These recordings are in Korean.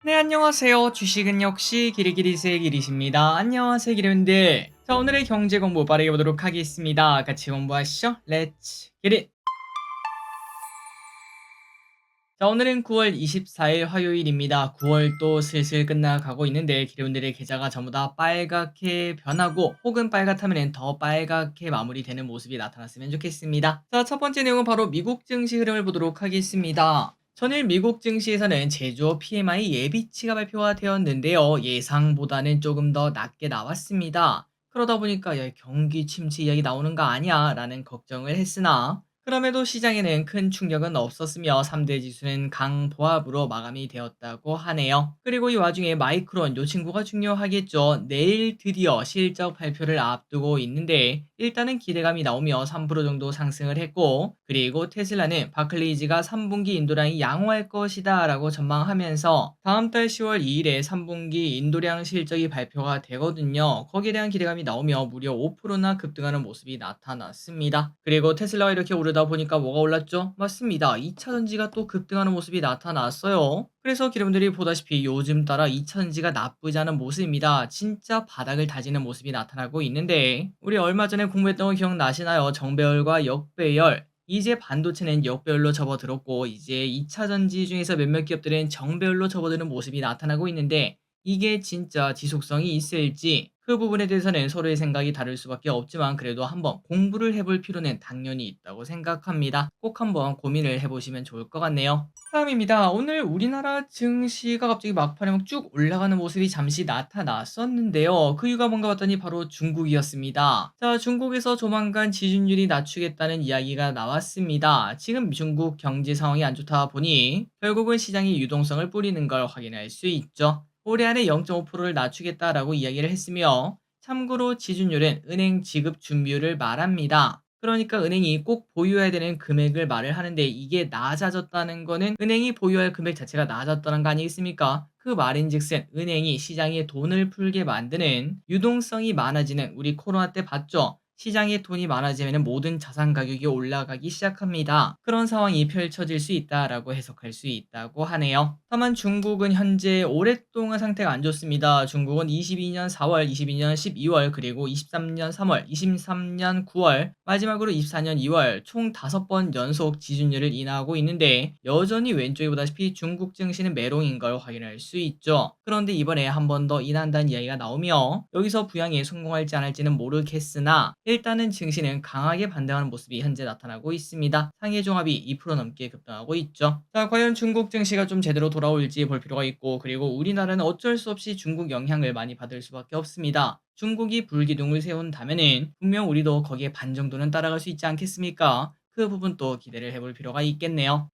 네, 안녕하세요. 주식은 역시 기리기리스의 기리십니다. 안녕하세요, 기리분들. 자, 오늘의 경제 공부 빠르게 보도록 하겠습니다. 같이 공부하시죠. 렛츠 기릿! 자, 오늘은 9월 24일 화요일입니다. 9월도 슬슬 끝나가고 있는데 기리분들의 계좌가 전부 다 빨갛게 변하고 혹은 빨갛다면 더 빨갛게 마무리되는 모습이 나타났으면 좋겠습니다. 자, 첫 번째 내용은 바로 미국 증시 흐름을 보도록 하겠습니다. 전일 미국 증시에서는 제조업 PMI 예비치가 발표가 되었는데요. 예상보다는 조금 더 낮게 나왔습니다. 그러다 보니까 야, 경기 침체 이야기 나오는 거 아니야? 라는 걱정을 했으나 그럼에도 시장에는 큰 충격은 없었으며 3대 지수는 강보합으로 마감이 되었다고 하네요. 그리고 이 와중에 마이크론 요 친구가 중요하겠죠. 내일 드디어 실적 발표를 앞두고 있는데 일단은 기대감이 나오며 3% 정도 상승을 했고, 그리고 테슬라는 바클레이즈가 3분기 인도량이 양호할 것이다 라고 전망하면서 다음 달 10월 2일에 3분기 인도량 실적이 발표가 되거든요. 거기에 대한 기대감이 나오며 무려 5%나 급등하는 모습이 나타났습니다. 그리고 테슬라가 이렇게 오르다 보니까 뭐가 올랐죠? 맞습니다. 2차전지가 또 급등하는 모습이 나타났어요. 그래서 기름들이 보다시피 요즘 따라 2차전지가 나쁘지 않은 모습입니다. 진짜 바닥을 다지는 모습이 나타나고 있는데, 우리 얼마 전에 공부했던 거 기억나시나요? 정배열과 역배열. 이제 반도체는 역배열로 접어들었고 이제 2차전지 중에서 몇몇 기업들은 정배열로 접어드는 모습이 나타나고 있는데, 이게 진짜 지속성이 있을지 그 부분에 대해서는 서로의 생각이 다를 수밖에 없지만 그래도 한번 공부를 해볼 필요는 당연히 있다고 생각합니다. 꼭 한번 고민을 해보시면 좋을 것 같네요. 다음입니다. 오늘 우리나라 증시가 갑자기 막판에 막 쭉 올라가는 모습이 잠시 나타났었는데요. 그 이유가 뭔가 봤더니 바로 중국이었습니다. 자, 중국에서 조만간 지준율이 낮추겠다는 이야기가 나왔습니다. 지금 중국 경제 상황이 안 좋다 보니 결국은 시장이 유동성을 뿌리는 걸 확인할 수 있죠. 올해 안에 0.5%를 낮추겠다라고 이야기를 했으며, 참고로 지준율은 은행 지급 준비율을 말합니다. 그러니까 은행이 꼭 보유해야 되는 금액을 말을 하는데 이게 낮아졌다는 거는 은행이 보유할 금액 자체가 낮았다는 거 아니겠습니까? 그 말인즉슨 은행이 시장에 돈을 풀게 만드는 유동성이 많아지는, 우리 코로나 때 봤죠? 시장에 돈이 많아지면 모든 자산 가격이 올라가기 시작합니다. 그런 상황이 펼쳐질 수 있다라고 해석할 수 있다고 하네요. 다만 중국은 현재 오랫동안 상태가 안 좋습니다. 중국은 22년 4월, 22년 12월, 그리고 23년 3월, 23년 9월, 마지막으로 24년 2월 총 5번 연속 지준율을 인하하고 있는데 여전히 왼쪽에 보다시피 중국 증시는 매롱인 걸 확인할 수 있죠. 그런데 이번에 한 번 더 인한다는 이야기가 나오며 여기서 부양에 성공할지 안 할지는 모르겠으나 일단은 증시는 강하게 반등하는 모습이 현재 나타나고 있습니다. 상해 종합이 2% 넘게 급등하고 있죠. 자, 과연 중국 증시가 좀 제대로 돌아올지 볼 필요가 있고, 그리고 우리나라는 어쩔 수 없이 중국 영향을 많이 받을 수밖에 없습니다. 중국이 불기둥을 세운다면은 분명 우리도 거기에 반 정도는 따라갈 수 있지 않겠습니까? 그 부분도 기대를 해볼 필요가 있겠네요.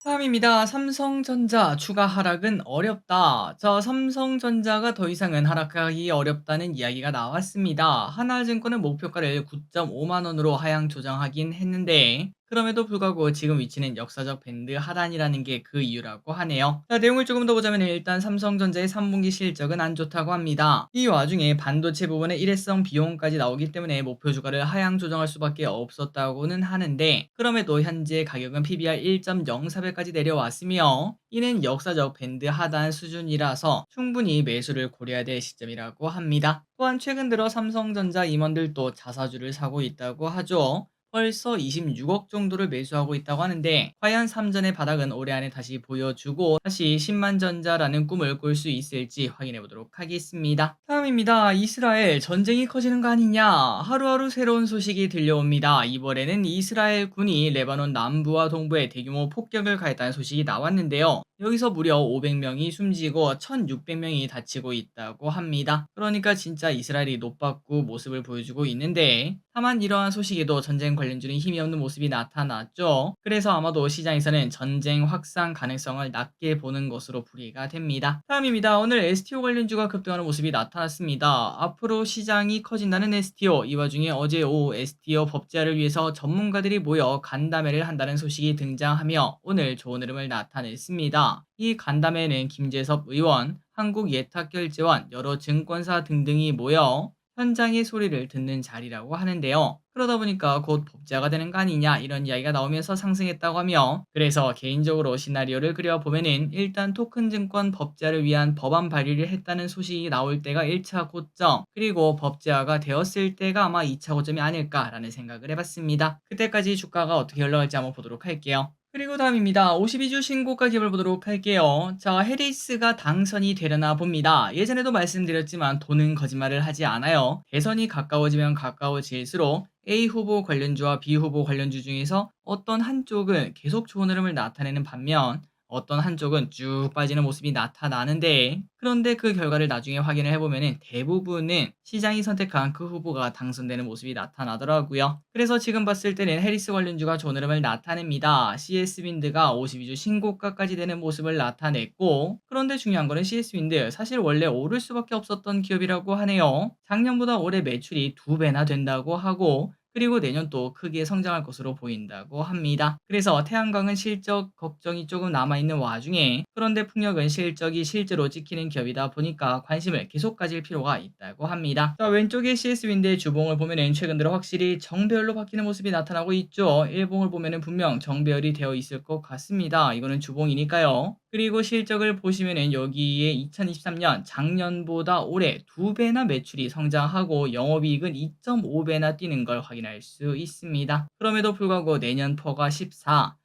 다음입니다. 삼성전자 추가 하락은 어렵다. 자, 삼성전자가 더 이상은 하락하기 어렵다는 이야기가 나왔습니다. 하나증권은 목표가를 9.5만 원으로 하향 조정하긴 했는데 그럼에도 불구하고 지금 위치는 역사적 밴드 하단이라는 게 그 이유라고 하네요. 자, 내용을 조금 더 보자면 일단 삼성전자의 3분기 실적은 안 좋다고 합니다. 이 와중에 반도체 부분에 일회성 비용까지 나오기 때문에 목표 주가를 하향 조정할 수밖에 없었다고는 하는데, 그럼에도 현재 가격은 PBR 1.04배까지 내려왔으며 이는 역사적 밴드 하단 수준이라서 충분히 매수를 고려해야 될 시점이라고 합니다. 또한 최근 들어 삼성전자 임원들도 자사주를 사고 있다고 하죠. 벌써 26억 정도를 매수하고 있다고 하는데 과연 삼전의 바닥은 올해 안에 다시 보여주고 다시 10만 전자라는 꿈을 꿀 수 있을지 확인해 보도록 하겠습니다. 다음입니다. 이스라엘 전쟁이 커지는 거 아니냐? 하루하루 새로운 소식이 들려옵니다. 이번에는 이스라엘 군이 레바논 남부와 동부에 대규모 폭격을 가했다는 소식이 나왔는데요. 여기서 무려 500명이 숨지고 1600명이 다치고 있다고 합니다. 그러니까 진짜 이스라엘이 노받고 모습을 보여주고 있는데, 다만 이러한 소식에도 전쟁 관련주는 힘이 없는 모습이 나타났죠. 그래서 아마도 시장에서는 전쟁 확산 가능성을 낮게 보는 것으로 풀이가 됩니다. 다음입니다. 오늘 STO 관련주가 급등하는 모습이 나타났습니다. 앞으로 시장이 커진다는 STO, 이 와중에 어제 오후 STO 법제화를 위해서 전문가들이 모여 간담회를 한다는 소식이 등장하며 오늘 좋은 흐름을 나타냈습니다. 이 간담회에는 김재섭 의원, 한국예탁결제원, 여러 증권사 등등이 모여 현장의 소리를 듣는 자리라고 하는데요. 그러다 보니까 곧 법제화가 되는 거 아니냐 이런 이야기가 나오면서 상승했다고 하며, 그래서 개인적으로 시나리오를 그려보면은 일단 토큰 증권 법제화를 위한 법안 발의를 했다는 소식이 나올 때가 1차 고점, 그리고 법제화가 되었을 때가 아마 2차 고점이 아닐까라는 생각을 해봤습니다. 그때까지 주가가 어떻게 흘러갈지 한번 보도록 할게요. 그리고 다음입니다. 52주 신고가 기업을 보도록 할게요. 자, 해리스가 당선이 되려나 봅니다. 예전에도 말씀드렸지만 돈은 거짓말을 하지 않아요. 대선이 가까워지면 가까워질수록 A 후보 관련주와 B 후보 관련주 중에서 어떤 한쪽은 계속 좋은 흐름을 나타내는 반면 어떤 한쪽은 쭉 빠지는 모습이 나타나는데, 그런데 그 결과를 나중에 확인을 해보면 대부분은 시장이 선택한 그 후보가 당선되는 모습이 나타나더라고요. 그래서 지금 봤을 때는 해리스 관련주가 좋은 흐름을 나타냅니다. CS윈드가 52주 신고가까지 되는 모습을 나타냈고, 그런데 중요한 거는 CS윈드 사실 원래 오를 수밖에 없었던 기업이라고 하네요. 작년보다 올해 매출이 2배나 된다고 하고, 그리고 내년 또 크게 성장할 것으로 보인다고 합니다. 그래서 태양광은 실적 걱정이 조금 남아있는 와중에, 그런데 풍력은 실적이 실제로 찍히는 기업이다 보니까 관심을 계속 가질 필요가 있다고 합니다. 자, 왼쪽에 CS윈드의 주봉을 보면은 최근 들어 확실히 정배열로 바뀌는 모습이 나타나고 있죠. 일봉을 보면은 분명 정배열이 되어 있을 것 같습니다. 이거는 주봉이니까요. 그리고 실적을 보시면은 여기에 2023년 작년보다 올해 2배나 매출이 성장하고 영업이익은 2.5배나 뛰는 걸 확인할 수 있습니다. 그럼에도 불구하고 내년 퍼가 14.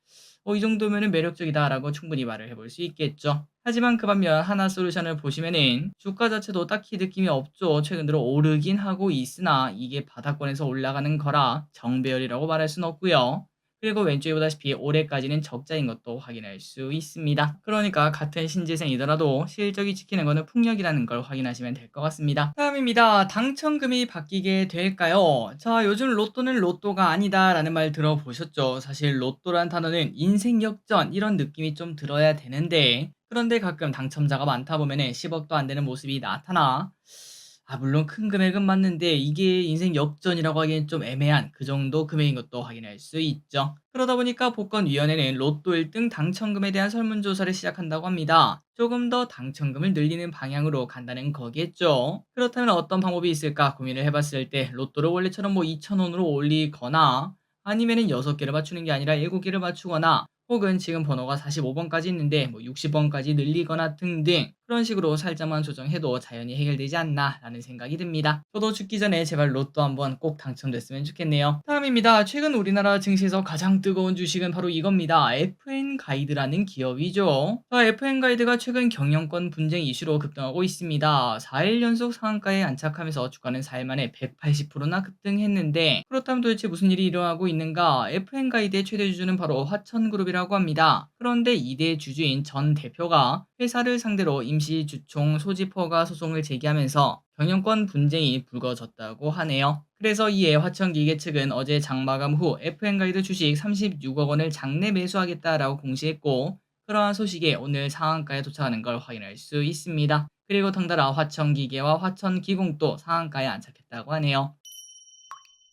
이 정도면은 매력적이다라고 충분히 말을 해볼 수 있겠죠. 하지만 그 반면 하나솔루션을 보시면은 주가 자체도 딱히 느낌이 없죠. 최근 들어 오르긴 하고 있으나 이게 바닥권에서 올라가는 거라 정배열이라고 말할 수는 없고요. 그리고 왼쪽에 보다시피 올해까지는 적자인 것도 확인할 수 있습니다. 그러니까 같은 신재생이더라도 실적이 지키는 거는 풍력이라는 걸 확인하시면 될 것 같습니다. 다음입니다. 당첨금이 바뀌게 될까요? 자, 요즘 로또는 로또가 아니다라는 말 들어보셨죠? 사실 로또란 단어는 인생 역전 이런 느낌이 좀 들어야 되는데, 그런데 가끔 당첨자가 많다 보면은 10억도 안 되는 모습이 나타나. 물론 큰 금액은 맞는데 이게 인생 역전이라고 하기엔 좀 애매한 그 정도 금액인 것도 확인할 수 있죠. 그러다 보니까 복권위원회는 로또 1등 당첨금에 대한 설문조사를 시작한다고 합니다. 조금 더 당첨금을 늘리는 방향으로 간다는 거겠죠. 그렇다면 어떤 방법이 있을까 고민을 해봤을 때, 로또를 원래처럼 뭐 2,000원으로 올리거나, 아니면은 6개를 맞추는 게 아니라 7개를 맞추거나, 혹은 지금 번호가 45번까지 있는데 뭐 60번까지 늘리거나 등등, 그런 식으로 살짝만 조정해도 자연히 해결되지 않나라는 생각이 듭니다. 저도 죽기 전에 제발 로또 한번 꼭 당첨됐으면 좋겠네요. 다음입니다. 최근 우리나라 증시에서 가장 뜨거운 주식은 바로 이겁니다. FN가이드라는 기업이죠. FN가이드가 최근 경영권 분쟁 이슈로 급등하고 있습니다. 4일 연속 상한가에 안착하면서 주가는 4일 만에 180%나 급등했는데, 그렇다면 도대체 무슨 일이 일어나고 있는가? FN가이드의 최대 주주는 바로 화천그룹이라고 합니다. 그런데 2대 주주인 전 대표가 회사를 상대로 임시 주총 소집 허가 소송을 제기하면서 경영권 분쟁이 불거졌다고 하네요. 그래서 이에 화천기계 측은 어제 장마감 후 FN가이드 주식 36억 원을 장내 매수하겠다라고 공시했고, 그러한 소식에 오늘 상한가에 도착하는 걸 확인할 수 있습니다. 그리고 덩달아 화천기계와 화천기공도 상한가에 안착했다고 하네요.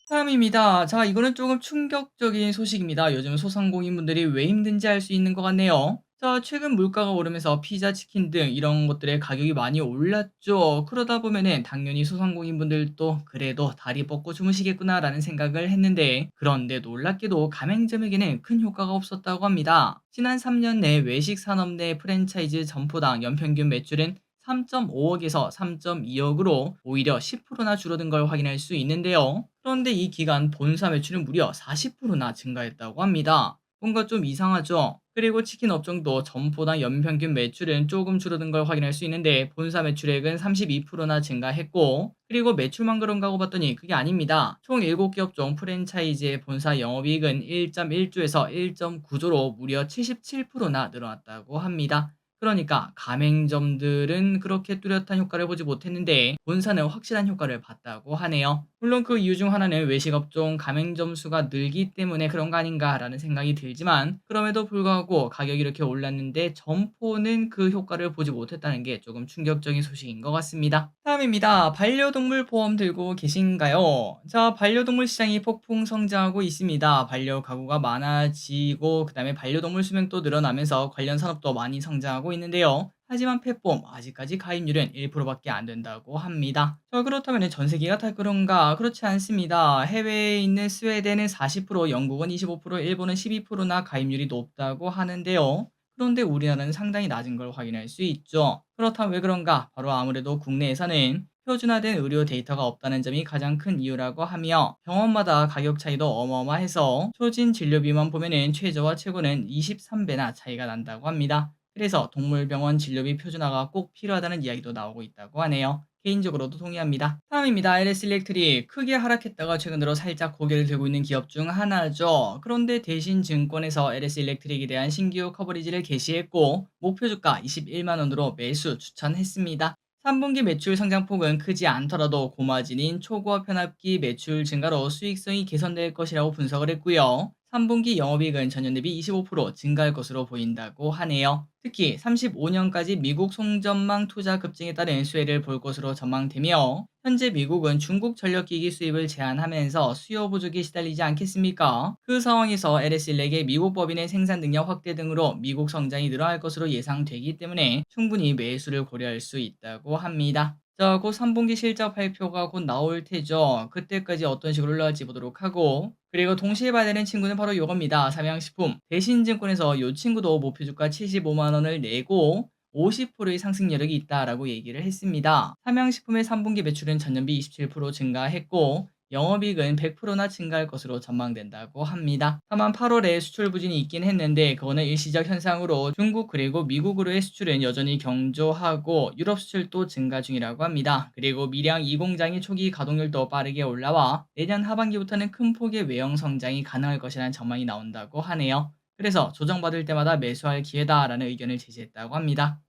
다음입니다. 자, 이거는 조금 충격적인 소식입니다. 요즘 소상공인분들이 왜 힘든지 알 수 있는 것 같네요. 자, 최근 물가가 오르면서 피자, 치킨 등 이런 것들의 가격이 많이 올랐죠. 그러다 보면은 당연히 소상공인분들도 그래도 다리 뻗고 주무시겠구나라는 생각을 했는데, 그런데 놀랍게도 가맹점에게는 큰 효과가 없었다고 합니다. 지난 3년 내 외식 산업 내 프랜차이즈 점포당 연평균 매출은 3.5억에서 3.2억으로 오히려 10%나 줄어든 걸 확인할 수 있는데요. 그런데 이 기간 본사 매출은 무려 40%나 증가했다고 합니다. 뭔가 좀 이상하죠? 그리고 치킨 업종도 점포당 연평균 매출은 조금 줄어든 걸 확인할 수 있는데 본사 매출액은 32%나 증가했고, 그리고 매출만 그런가 하고 봤더니 그게 아닙니다. 총 7개 업종 프랜차이즈의 본사 영업이익은 1.1조에서 1.9조로 무려 77%나 늘어났다고 합니다. 그러니까 가맹점들은 그렇게 뚜렷한 효과를 보지 못했는데 본사는 확실한 효과를 봤다고 하네요. 물론 그 이유 중 하나는 외식업종 가맹점 수가 늘기 때문에 그런 거 아닌가라는 생각이 들지만, 그럼에도 불구하고 가격이 이렇게 올랐는데 점포는 그 효과를 보지 못했다는 게 조금 충격적인 소식인 것 같습니다. 다음입니다. 반려동물 보험 들고 계신가요? 자, 반려동물 시장이 폭풍 성장하고 있습니다. 반려 가구가 많아지고 그다음에 반려동물 수명도 늘어나면서 관련 산업도 많이 성장하고 있는데요. 하지만 펫봄 아직까지 가입률은 1%밖에 안 된다고 합니다. 그렇다면 전 세계가 다 그런가? 그렇지 않습니다. 해외에 있는 스웨덴은 40%, 영국은 25%, 일본은 12%나 가입률이 높다고 하는데요. 그런데 우리나라는 상당히 낮은 걸 확인할 수 있죠. 그렇다면 왜 그런가? 바로 아무래도 국내에서는 표준화된 의료 데이터가 없다는 점이 가장 큰 이유라고 하며, 병원마다 가격 차이도 어마어마해서 초진 진료비만 보면은 최저와 최고는 23배나 차이가 난다고 합니다. 그래서 동물병원 진료비 표준화가 꼭 필요하다는 이야기도 나오고 있다고 하네요. 개인적으로도 동의합니다. 다음입니다. LS 일렉트릭 크게 하락했다가 최근 들어 살짝 고개를 들고 있는 기업 중 하나죠. 그런데 대신 증권에서 LS 일렉트릭에 대한 신규 커버리지를 게시했고 목표 주가 21만 원으로 매수 추천했습니다. 3분기 매출 성장폭은 크지 않더라도 고마진인 초고화 편압기 매출 증가로 수익성이 개선될 것이라고 분석을 했고요. 3분기 영업이익은 전년 대비 25% 증가할 것으로 보인다고 하네요. 특히 35년까지 미국 송전망 투자 급증에 따른 수혜를 볼 것으로 전망되며, 현재 미국은 중국 전력기기 수입을 제한하면서 수요 부족에 시달리지 않겠습니까? 그 상황에서 LS일렉의 미국 법인의 생산 능력 확대 등으로 미국 성장이 늘어날 것으로 예상되기 때문에 충분히 매수를 고려할 수 있다고 합니다. 곧 3분기 실적 발표가 곧 나올 테죠. 그때까지 어떤 식으로 올라갈지 보도록 하고, 그리고 동시에 봐야 되는 친구는 바로 요겁니다. 삼양식품. 대신증권에서 요 친구도 목표 주가 75만 원을 내고 50%의 상승 여력이 있다라고 얘기를 했습니다. 삼양식품의 3분기 매출은 전년비 27% 증가했고 영업이익은 100%나 증가할 것으로 전망된다고 합니다. 다만 8월에 수출 부진이 있긴 했는데 그거는 일시적 현상으로 중국 그리고 미국으로의 수출은 여전히 경조하고 유럽 수출도 증가 중이라고 합니다. 그리고 밀양 2공장의 초기 가동률도 빠르게 올라와 내년 하반기부터는 큰 폭의 외형 성장이 가능할 것이라는 전망이 나온다고 하네요. 그래서 조정받을 때마다 매수할 기회다라는 의견을 제시했다고 합니다.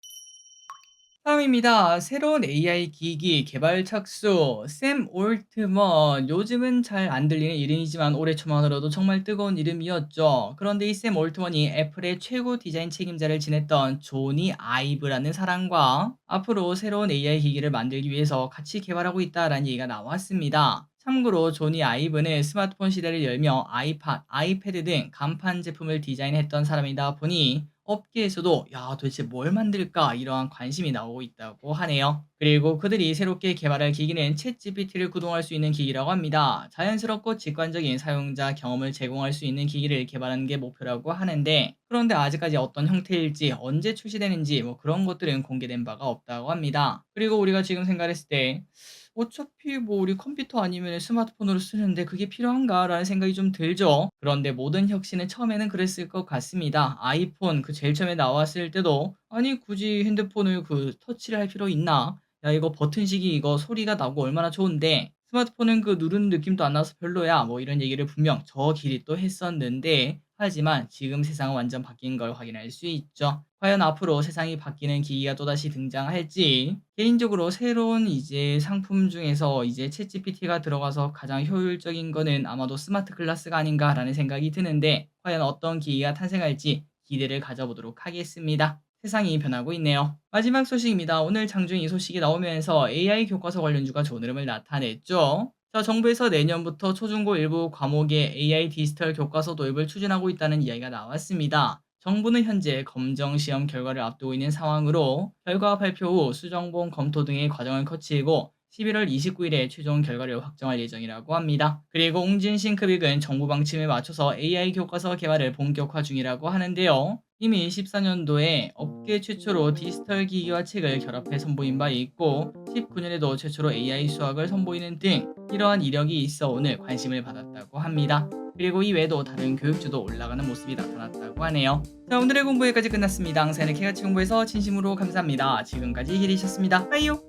다음입니다. 새로운 AI 기기 개발 착수, 샘 올트먼. 요즘은 잘 안 들리는 이름이지만 올해 초만으로도 정말 뜨거운 이름이었죠. 그런데 이 샘 올트먼이 애플의 최고 디자인 책임자를 지냈던 조니 아이브라는 사람과 앞으로 새로운 AI 기기를 만들기 위해서 같이 개발하고 있다라는 얘기가 나왔습니다. 참고로 조니 아이브는 스마트폰 시대를 열며 아이팟, 아이패드 등 간판 제품을 디자인했던 사람이다 보니 업계에서도 야 도대체 뭘 만들까 이러한 관심이 나오고 있다고 하네요. 그리고 그들이 새롭게 개발할 기기는 챗GPT를 구동할 수 있는 기기라고 합니다. 자연스럽고 직관적인 사용자 경험을 제공할 수 있는 기기를 개발하는 게 목표라고 하는데, 그런데 아직까지 어떤 형태일지 언제 출시되는지 뭐 그런 것들은 공개된 바가 없다고 합니다. 그리고 우리가 지금 생각했을 때 어차피 뭐 우리 컴퓨터 아니면 스마트폰으로 쓰는데 그게 필요한가라는 생각이 좀 들죠. 그런데 모든 혁신은 처음에는 그랬을 것 같습니다. 아이폰 그 제일 처음에 나왔을 때도 아니 굳이 핸드폰을 그 터치를 할 필요 있나? 야 이거 버튼식이 이거 소리가 나고 얼마나 좋은데 스마트폰은 그 누르는 느낌도 안 나서 별로야 뭐 이런 얘기를 분명 저 길이 또 했었는데, 하지만 지금 세상은 완전 바뀐 걸 확인할 수 있죠. 과연 앞으로 세상이 바뀌는 기기가 또다시 등장할지, 개인적으로 새로운 이제 상품 중에서 이제 챗GPT가 들어가서 가장 효율적인 거는 아마도 스마트 글라스가 아닌가라는 생각이 드는데, 과연 어떤 기기가 탄생할지 기대를 가져보도록 하겠습니다. 세상이 변하고 있네요. 마지막 소식입니다. 오늘 장중에 이 소식이 나오면서 AI 교과서 관련주가 좋은 흐름을 나타냈죠. 정부에서 내년부터 초중고 일부 과목에 AI 디지털 교과서 도입을 추진하고 있다는 이야기가 나왔습니다. 정부는 현재 검정 시험 결과를 앞두고 있는 상황으로 결과 발표 후 수정본 검토 등의 과정을 거치고 11월 29일에 최종 결과를 확정할 예정이라고 합니다. 그리고 옹진싱크빅은 정부 방침에 맞춰서 AI 교과서 개발을 본격화 중이라고 하는데요. 이미 14년도에 업계 최초로 디지털 기기와 책을 결합해 선보인 바 있고 19년에도 최초로 AI 수학을 선보이는 등 이러한 이력이 있어 오늘 관심을 받았다고 합니다. 그리고 이외에도 다른 교육주도 올라가는 모습이 나타났다고 하네요. 오늘의 공부 여기까지 끝났습니다. 항상 이렇게 같이 공부해서 진심으로 감사합니다. 지금까지 히리셨습니다. 빠이요.